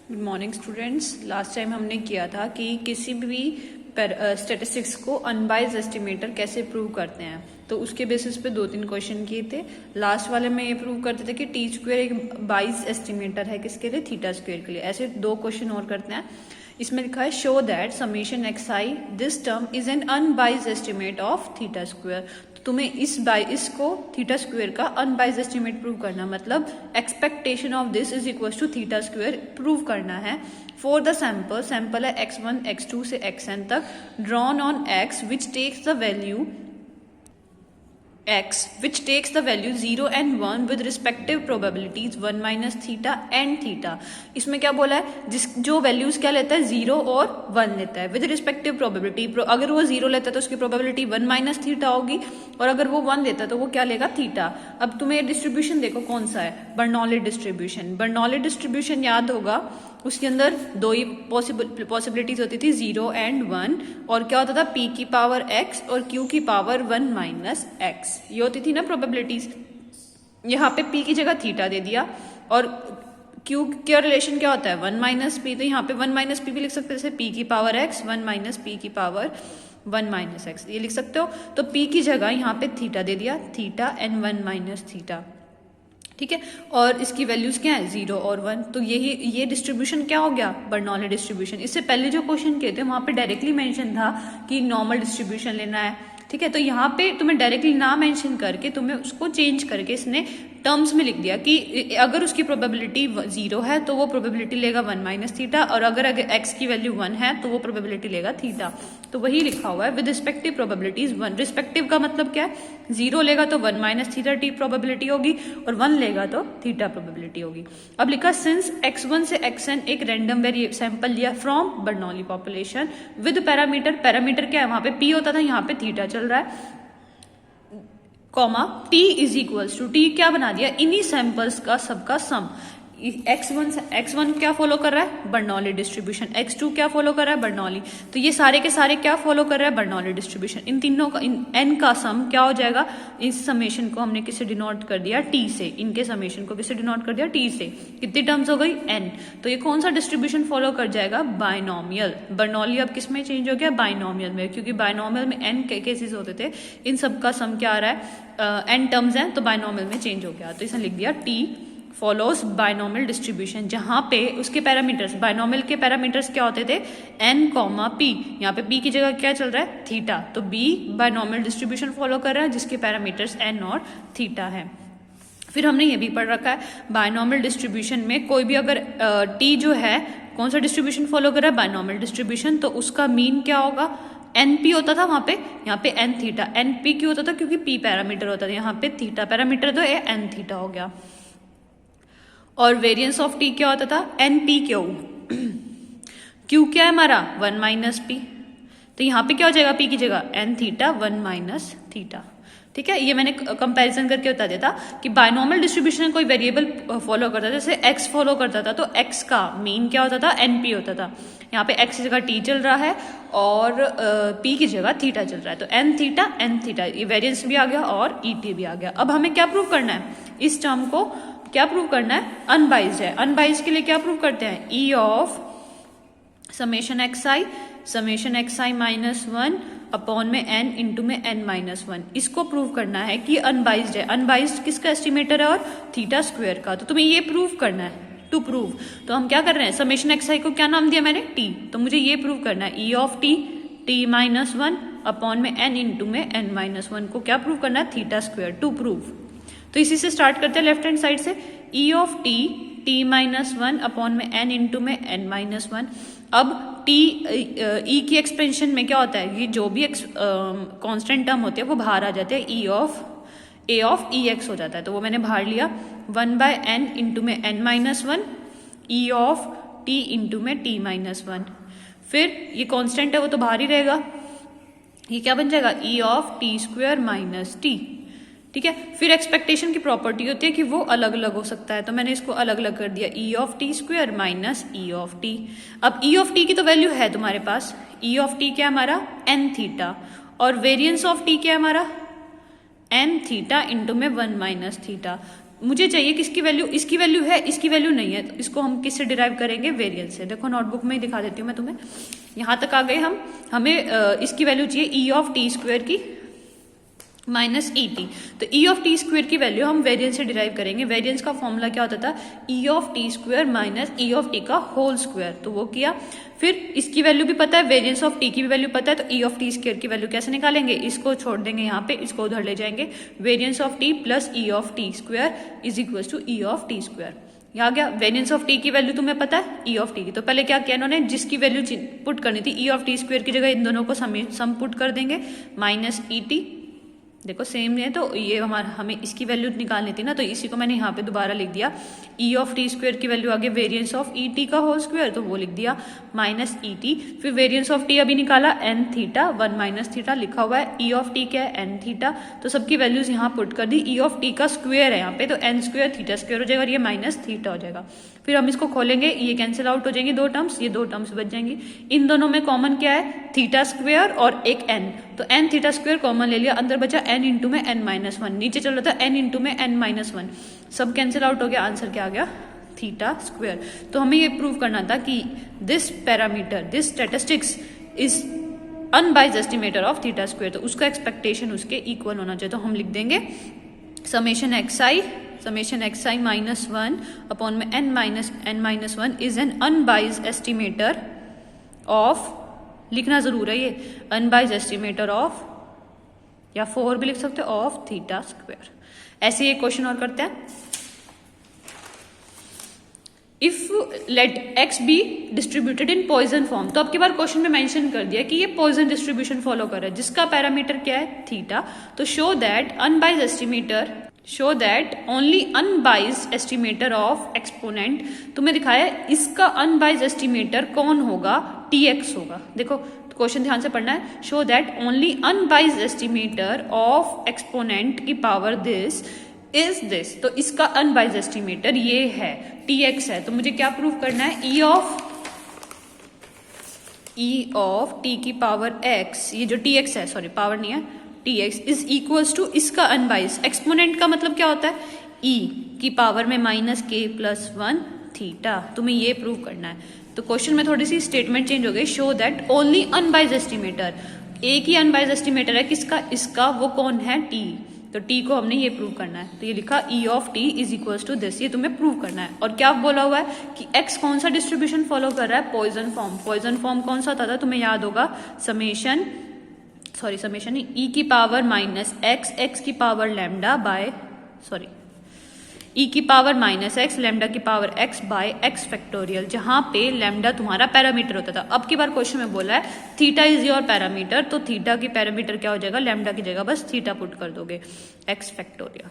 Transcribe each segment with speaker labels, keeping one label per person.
Speaker 1: Good morning students. Last time हमने किया था कि किसी भी स्टेटिस्टिक्स को अनबाइज एस्टिमेटर कैसे प्रूव करते हैं, तो उसके बेसिस पे 2-3 क्वेश्चन किए थे। लास्ट वाले में ये प्रूव करते थे कि टी स्क्वायर एक बाइज एस्टिमेटर है, किसके लिए? थीटा स्क्वायर के लिए। ऐसे 2 क्वेश्चन और करते हैं। इसमें लिखा है show that summation X I this term is an unbiased estimate of theta square. तो तुम्हें इसको थीटा स्क्वायर का अनबाइज एस्टिमेट प्रूव करना, मतलब expectation of this is equal to theta square prove करना है फॉर द सैंपल है x1 x2 से xn तक, drawn on x which takes the value 0 and 1 with respective probabilities 1 minus theta and theta। इसमें क्या बोला है? जो वैल्यूज क्या लेता है? 0 और 1 लेता है विद रिस्पेक्टिव प्रोबेबिलिटी। अगर वो 0 लेता है तो उसकी प्रोबेबिलिटी 1 माइनस थीटा होगी, और अगर वो 1 लेता है तो वो क्या लेगा? थीटा। अब तुम्हें डिस्ट्रीब्यूशन देखो कौन सा है, बर्नौली डिस्ट्रीब्यूशन। बर्नौली डिस्ट्रीब्यूशन याद होगा, उसके अंदर 2 ही पॉसिबिलिटीज होती थी, 0 एंड 1, और क्या होता था? p की पावर x और q की पावर 1 माइनस x, ये होती थी ना प्रोबेबिलिटीज। यहाँ पे p की जगह थीटा दे दिया, और q का रिलेशन क्या होता है? 1 माइनस p, तो यहाँ पे 1 माइनस p भी लिख सकते हैं, जैसे p की पावर x 1 माइनस p की पावर 1 माइनस x, ये लिख सकते हो। तो p की जगह यहाँ पे थीटा दे दिया, थीटा एंड 1 माइनस थीटा, ठीक है। और इसकी वैल्यूज क्या है? 0 और 1। तो ये डिस्ट्रीब्यूशन क्या हो गया? Bernoulli distribution. इससे पहले जो क्वेश्चन किए थे वहां पे डायरेक्टली मेंशन था कि नॉर्मल डिस्ट्रीब्यूशन लेना है, ठीक है। तो यहाँ पे तुम्हें डायरेक्टली ना मेंशन करके तुम्हें उसको चेंज करके इसने टर्म्स में लिख दिया कि अगर उसकी प्रोबेबिलिटी 0 है तो वो प्रोबेबिलिटी लेगा 1 माइनस थीटा, और अगर x की वैल्यू 1 है तो वो प्रोबेबिलिटी लेगा थीटा। तो वही लिखा हुआ है विद रिस्पेक्टिव प्रोबेबिलिटीज 1। रिस्पेक्टिव का मतलब क्या है? 0 लेगा तो 1 माइनस थीटा टी प्रोबेबिलिटी होगी, और 1 लेगा तो थीटा प्रोबेबिलिटी होगी। अब लिखा सिंस x1 से xn एक रैंडम सैंपल लिया from Bernoulli population with parameter क्या है? वहां पे p होता था, यहाँ पे थीटा चल रहा है, comma t is equals to, t क्या बना दिया? इन्हीं सैंपल्स का सबका सम। x1 क्या फॉलो कर रहा है? Bernoulli distribution. x2 क्या फॉलो कर रहा है? बर्नौली। तो ये सारे के सारे क्या फॉलो कर रहा है? Bernoulli distribution. इन तीनों का n का सम क्या हो जाएगा? इस समेशन को हमने किससे डिनोट कर दिया? t से। इनके समेशन को किससे डिनोट कर दिया? t से। कितनी टर्म्स हो गई? n। तो ये कौन सा डिस्ट्रीब्यूशन फॉलो कर जाएगा? बायनोमियल। बर्नौली अब किस में चेंज हो गया? बायनोमियल में, क्योंकि बायनोमियल में n केसेस होते थे, इन सब का सम क्या आ रहा है? n टर्म्स हैं, तो बायनोमियल में चेंज हो गया। तो इसने लिख दिया t फॉलोज बायनोमियल डिस्ट्रीब्यूशन, जहां पे उसके पैरामीटर्स, बायनोमियल के पैरामीटर्स क्या होते थे? n, p। यहाँ पे p की जगह क्या चल रहा है? थीटा। तो b बायनोमियल डिस्ट्रीब्यूशन फॉलो कर रहा है जिसके पैरामीटर्स n और थीटा है। फिर हमने ये भी पढ़ रखा है बायनोमियल डिस्ट्रीब्यूशन में कोई भी अगर t जो है कौन सा डिस्ट्रीब्यूशन फॉलो कर रहा है? Binomial distribution. तो उसका मीन क्या होगा? np होता था वहां पे, यहाँ पे n थीटा। np क्यों होता था? क्योंकि p पैरामीटर होता था, यहाँ पे थीटा पैरामीटर, तो ये n थीटा हो गया। और वेरिएंस ऑफ t क्या होता था? npq। q क्या है हमारा? 1 माइनस p। तो यहाँ पे क्या हो जाएगा? p की जगह n थीटा 1 माइनस थीटा, ठीक है। ये मैंने कंपैरिजन करके बता दिया था कि बायनोमियल डिस्ट्रीब्यूशन कोई वेरिएबल फॉलो करता था, जैसे x फॉलो करता था, तो x का मीन क्या होता था? np होता था। यहाँ पे x की जगह t चल रहा है और p की जगह थीटा चल रहा है, तो n थीटा, ये वेरिएंस भी आ गया और et भी आ गया। अब हमें क्या प्रूव करना है? इस टर्म को क्या प्रूव करना है? अनबाइज्ड है। अनबाइज्ड के लिए क्या प्रूव करते हैं? e of summation X I minus 1 upon में n इंटू में n माइनस 1, इसको प्रूव करना है कि अनबाइज्ड है। अनबाइज्ड किसका एस्टिमेटर है? और थीटा स्क्वायर का। तो तुम्हें ये प्रूव करना है। टू प्रूव तो हम क्या कर रहे हैं? समेशन एक्स आई को क्या नाम दिया मैंने? t। तो मुझे ये प्रूव करना है e of t minus 1 upon में n इंटू में n माइनस 1 को क्या प्रूव करना है? Theta square. To prove. तो इसी से स्टार्ट करते हैं लेफ्ट हैंड साइड से। e of t minus 1 upon में n इंटू में n माइनस 1। अब e की एक्सपेंशन में क्या होता है? ये जो भी कांस्टेंट टर्म होते हैं वो बाहर आ जाते हैं, a ऑफ ex हो जाता है, तो वो मैंने बाहर लिया। 1 बाय n इंटू में n minus 1 e of t into में t माइनस 1। फिर ये कांस्टेंट है वो तो बाहर ही रहेगा, ये क्या बन जाएगा? e of t square minus t, ठीक है। फिर एक्सपेक्टेशन की प्रॉपर्टी होती है कि वो अलग अलग हो सकता है, तो मैंने इसको अलग अलग कर दिया, e of T square minus e of T. अब e ऑफ टी की तो वैल्यू है तुम्हारे पास, e ऑफ टी क्या हमारा? n थीटा, और वेरिएंस ऑफ t क्या है हमारा? n थीटा इंटू में 1 माइनस थीटा। मुझे चाहिए किसकी वैल्यू, इसकी वैल्यू है, इसकी वैल्यू नहीं है, तो इसको हम किससे डिराइव करेंगे, वेरिएंस से। देखो नोटबुक में ही दिखा देती हूँ मैं तुम्हें। यहाँ तक आ गए हम, हमें इसकी वैल्यू चाहिए ई ऑफ टी स्क्वायर की माइनस ई टी। तो ई ऑफ टी स्क्वायर की वैल्यू हम वेरिएंस से डिराइव करेंगे। वेरिएंस का फॉर्मूला क्या होता था, ई of T square minus E of T का होल स्क्वायर, तो वो किया। फिर इसकी वैल्यू भी पता है, वेरिएंस ऑफ टी की भी वैल्यू पता है, तो ई ऑफ टी स्क्वायर की वैल्यू कैसे निकालेंगे, इसको छोड़ देंगे यहाँ पे, इसको उधर ले जाएंगे। Variance of T plus E of T square is equal to E of T square. यहाँ गया वेरिएंस ऑफ टी की वैल्यू तुम्हें पता है, ई ऑफ टी की। तो पहले क्या किया इन्होंने, जिसकी वैल्यू पुट करनी थी ई ऑफ टी स्क्वायर की जगह इन दोनों को सम पुट कर देंगे, माइनस ई टी। देखो सेम है, तो ये हमें इसकी वैल्यू निकालनी थी ना, तो इसी को मैंने यहाँ पे दोबारा लिख दिया। ई ऑफ टी स्क्वायर की वैल्यू आगे वेरिएंस ऑफ ई टी का होल स्क्वायर, तो वो लिख दिया माइनस ई टी। फिर वेरिएंस ऑफ टी अभी निकाला एन थीटा, 1 माइनस थीटा लिखा हुआ है। ई ऑफ टी क्या है, एन थीटा, तो सबकी वैल्यूज यहाँ पुट कर दी। ई ऑफ टी का स्क्वायर है यहाँ पे, तो एन स्क्वायर थीटा स्क्वायर हो जाएगा और ये माइनस थीटा हो जाएगा। फिर हम इसको खोलेंगे, ये कैंसिल आउट हो जाएंगे दो टर्म्स, ये दो टर्म्स बच जाएंगी। इन दोनों में कॉमन क्या है, थीटा स्क्वायर और एक एन, तो एन थीटा स्क्वायर कॉमन ले लिया, अंदर बचा एन इंटू में एन माइनस वन, नीचे चल रहा था एन इंटू में एन माइनस वन, सब कैंसिल आउट हो गया, आंसर क्या आ गया, थीटा स्क्वायर। तो हमें ये प्रूव करना था कि this parameter, this statistics is unbiased estimator of theta square, तो उसका एक्सपेक्टेशन उसके इक्वल होना चाहिए। तो हम लिख देंगे summation X I minus one upon में N minus one is an unbiased estimator of, लिखना जरूर है ये, अनबाइज्ड एस्टिमेटर ऑफ, या 4 भी लिख सकते हो, ऑफ थीटा स्क्वायर। ऐसे एक क्वेश्चन और करते हैं। If let X be distributed in Poisson form, तो अब की बार क्वेश्चन में मेंशन कर दिया कि ये पॉइजन डिस्ट्रीब्यूशन फॉलो कर रहा है, जिसका पैरामीटर क्या है, थीटा। तो show that unbiased estimator, show that only unbiased estimator of exponent, तुम्हें दिखाया है इसका अनबाइज्ड एस्टिमेटर कौन होगा, टी एक्स होगा। देखो क्वेश्चन ध्यान से पढ़ना है, show that only unbiased estimator of exponent की पावर दिस इज दिस, तो इसका अनबाइज्ड एस्टिमेटर ये है, टी एक्स है। तो मुझे क्या प्रूव करना है, ई ऑफ टी की पावर एक्स, ये जो टी एक्स है, सॉरी पावर नहीं है, T X is equals to इसका अनबाइज्ड, एक्सपोनेंट का मतलब क्या होता है, ई की पावर में माइनस के प्लस वन थीटा, तुम्हें ये प्रूव करना है। तो क्वेश्चन में थोड़ी सी स्टेटमेंट चेंज हो गई, show that only unbiased estimator, एक ही अनबाइज्ड एस्टिमेटर है किसका, इसका, वो कौन है, टी। तो टी को हमने ये प्रूव करना है, तो ये लिखा E of T is equals to this, ये तुम्हें प्रूव करना है। और क्या बोला हुआ है कि एक्स कौन सा डिस्ट्रीब्यूशन फॉलो कर रहा है, पॉइजन फॉर्म। पॉइजन फॉर्म कौन सा था, तुम्हें याद होगा, समेशन नहीं, ई की पावर माइनस एक्स की power lambda by, sorry E की पावर माइनस एक्स लैम्डा की power x by x factorial, जहां पे लैम्डा तुम्हारा पैरामीटर होता था। अब की बार क्वेश्चन में बोला है थीटा इज योर पैरामीटर, तो थीटा की पैरामीटर क्या हो जाएगा, लैम्डा की जगह बस थीटा पुट कर दोगे, एक्स फैक्टोरियल।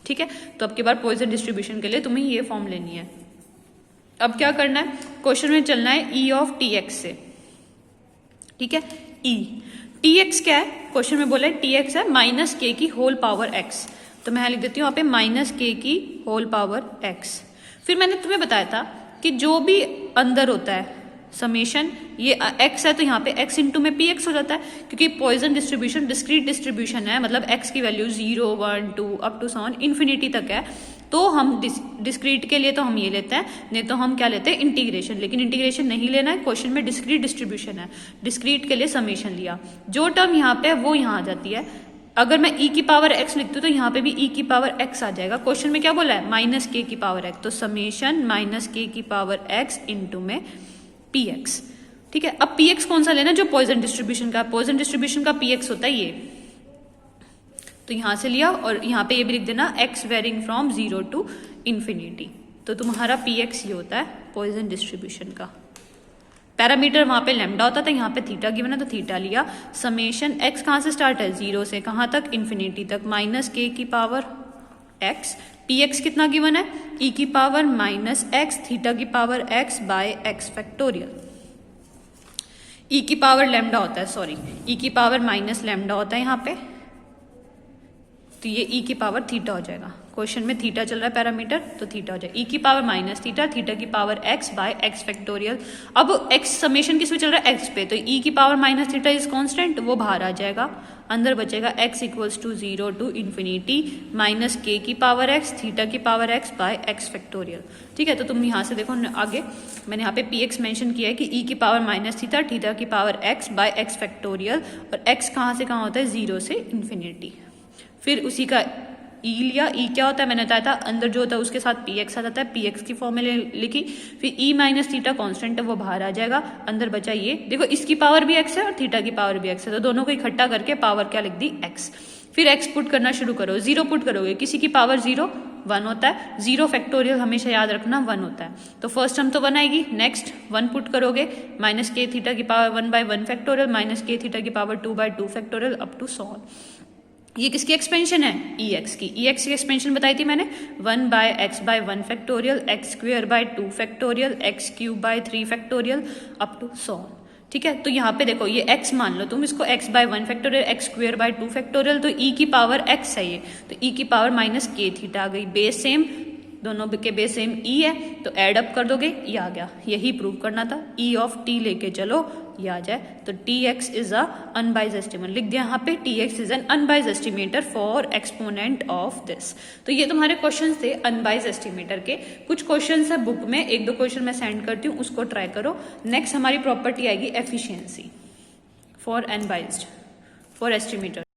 Speaker 1: ठीक है, तो अब की बार पॉइजन डिस्ट्रीब्यूशन के लिए तुम्हें ये फॉर्म लेनी है। अब क्या करना है, क्वेश्चन में चलना है ई ऑफ टी एक्स से। ठीक है, ई टी एक्स क्या है, क्वेश्चन में बोला है टी एक्स है माइनस के की होल पावर एक्स, तो मैं लिख देती हूँ यहाँ पे माइनस के की होल पावर एक्स। फिर मैंने तुम्हें बताया था कि जो भी अंदर होता है समेशन, ये एक्स है तो यहाँ पे एक्स इंटू में पी एक्स हो जाता है, क्योंकि पॉइजन डिस्ट्रीब्यूशन डिस्क्रीट डिस्ट्रीब्यूशन है, मतलब एक्स की वैल्यू 0 1 2 अप टू 7 इन्फिनिटी तक है। तो हम डिस्क्रीट के लिए तो हम ये लेते हैं, नहीं तो हम क्या लेते हैं, इंटीग्रेशन। लेकिन इंटीग्रेशन नहीं लेना है, क्वेश्चन में डिस्क्रीट डिस्ट्रीब्यूशन है, डिस्क्रीट के लिए समेशन लिया। जो टर्म यहाँ पे है वो यहाँ आ जाती है। अगर मैं e की पावर x लिखती हूँ तो यहाँ पे भी e की पावर x आ जाएगा। क्वेश्चन में क्या बोला है, माइनस के की पावर x, तो समेशन माइनस के की पावर x इंटू में px। ठीक है, अब px कौन सा लेना, जो पॉइजन डिस्ट्रीब्यूशन का, पॉइजन डिस्ट्रीब्यूशन का px होता है ये, तो यहां से लिया। और यहाँ पे ये भी लिख देना x varying from 0 to infinity, तो तुम्हारा px ये होता है पॉइजन डिस्ट्रीब्यूशन का। पैरामीटर वहां पे लैम्डा होता था, यहाँ पे थीटा गिवन है तो थीटा लिया। समेशन एक्स कहाँ से स्टार्ट है, 0 से कहाँ तक, इन्फिनिटी तक, माइनस के की पावर एक्स, पी एक्स कितना गिवन है, ई की पावर माइनस एक्स थीटा की power x by x factorial. E की पावर लैम्डा होता है, सॉरी ई की पावर माइनस लैम्डा होता है यहाँ पे, तो ये ई की पावर थीटा हो जाएगा। क्वेश्चन में थीटा चल रहा है पैरामीटर, तो थीटा हो जाए ई की पावर माइनस थीटा, थीटा की power x by x factorial. अब एक्स समेशन किस पे चल रहा है, एक्स पे, तो ई की power minus theta is constant, वो बाहर आ जाएगा, अंदर बचेगा x equals to 0 to infinity minus के की पावर x थीटा की power x by x factorial. ठीक है, तो तुम यहाँ से देखो आगे मैंने यहाँ पे px मेंशन किया है कि e की पावर माइनस थीटा, थीटा की power x by x factorial, और x कहाँ से कहाँ होता है, 0 से इन्फिनिटी। फिर उसी का ई लिया, ई क्या होता है मैंने बताया था, अंदर जो होता है उसके साथ पी एक्स आ जाता है, पी एक्स की फॉर्मूले लिखी, फिर ई माइनस थीटा कॉन्स्टेंट है वो बाहर आ जाएगा, अंदर बचा ये, देखो इसकी पावर भी एक्स है और थीटा की पावर भी एक्स है, तो दोनों को इकट्ठा करके पावर क्या लिख दी, एक्स। फिर एक्स पुट करना शुरू करो, जीरो पुट करोगे, किसी की पावर जीरो 1 होता है, जीरो फैक्टोरियल हमेशा याद रखना 1 होता है, तो फर्स्ट टर्म तो 1 आएगी, नेक्स्ट 1 पुट करोगे, माइनस के थीटा की power 1 by 1 factorial, minus k theta की power 2 by 2 factorial, up to so on. ये किसकी एक्सपेंशन है, ई एक्स की, ई एक्स की एक्सपेंशन बताई थी मैंने, 1 by x by 1 factorial, x square by 2 factorial, x cube by 3 factorial, up to so on. ठीक है, तो यहाँ पे देखो ये x मान लो तुम, इसको x by 1 factorial, x square by 2 factorial, तो e की पावर x है ये, तो e की पावर माइनस के थीटा आ गई, बेस सेम, दोनों के बेस सेम e है, तो एड अप कर दोगे, ये आ गया, यही प्रूव करना था, e ऑफ t लेके चलो, ये आ जाए, तो tx is a unbiased estimate, लिख दिया यहाँ पे tx is an unbiased estimator for exponent of this. तो ये तुम्हारे क्वेश्चन थे अनबाइज्ड एस्टिमेटर के, कुछ क्वेश्चन है बुक में, एक दो क्वेश्चन मैं सेंड करती हूँ, उसको ट्राई करो। नेक्स्ट हमारी प्रॉपर्टी आएगी efficiency for unbiased, for estimator.